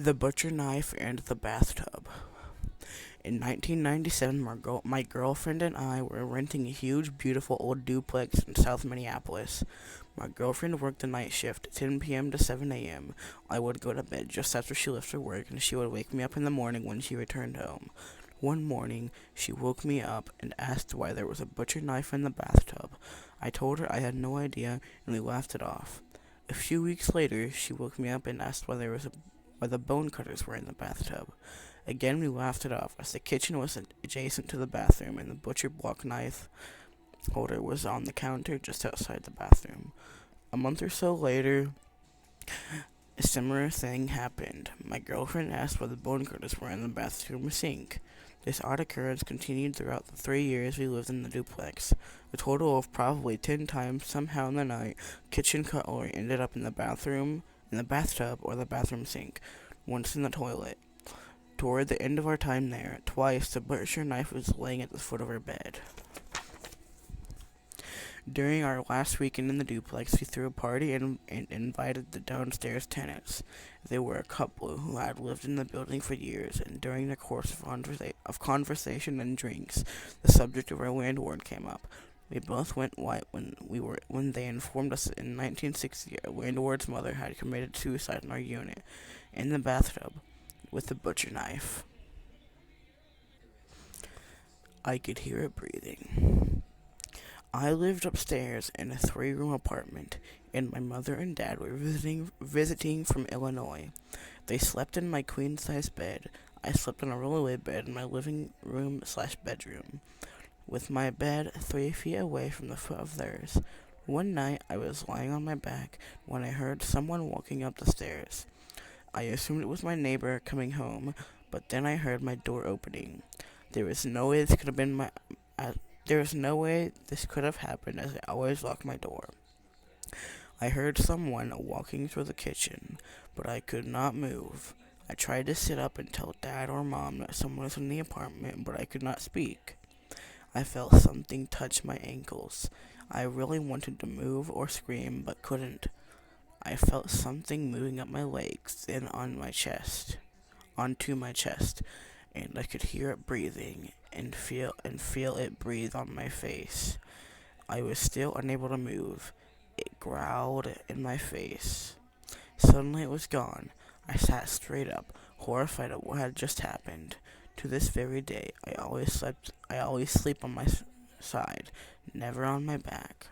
The Butcher Knife and the Bathtub. In 1997, my girlfriend and I were renting a huge, beautiful old duplex in South Minneapolis. My girlfriend worked the night shift, 10 p.m. to 7 a.m. I would go to bed just after she left for work, and she would wake me up in the morning when she returned home. One morning, she woke me up and asked why there was a butcher knife in the bathtub. I told her I had no idea, and we laughed it off. A few weeks later, she woke me up and asked why the bone cutters were in the bathtub. Again, we laughed it off, as the kitchen was adjacent to the bathroom, and the butcher block knife holder was on the counter just outside the bathroom. A month or so later, a similar thing happened. My girlfriend asked why the bone cutters were in the bathroom sink. This odd occurrence continued throughout the 3 years we lived in the duplex. A total of probably 10 times, somehow in the night, kitchen cutlery ended up in the bathroom, in the bathtub, or the bathroom sink, once in the toilet. Toward the end of our time there, twice the butcher knife was laying at the foot of our bed. During our last weekend in the duplex, we threw a party and invited the downstairs tenants. They were a couple who had lived in the building for years, and during the course of conversation and drinks, the subject of our landlord came up. We both went white when they informed us that in 1960 our landlord's mother had committed suicide in our unit, in the bathtub, with a butcher knife. I could hear it breathing. I lived upstairs in a 3-room apartment, and my mother and dad were visiting from Illinois. They slept in my queen-size bed. I slept on a rollaway bed in my living room/bedroom, with my bed 3 feet away from the foot of theirs. One night, I was lying on my back when I heard someone walking up the stairs. I assumed it was my neighbor coming home, but then I heard my door opening. There was no way this could have been There was no way this could have happened, as I always lock my door. I heard someone walking through the kitchen, but I could not move. I tried to sit up and tell Dad or Mom that someone was in the apartment, but I could not speak. I felt something touch my ankles. I really wanted to move or scream, but couldn't. I felt something moving up my legs, then onto my chest, and I could hear it breathing and feel it breathe on my face. I was still unable to move. It growled in my face. Suddenly it was gone. I sat straight up, horrified at what had just happened. To this very day, I always sleep on my side, never on my back.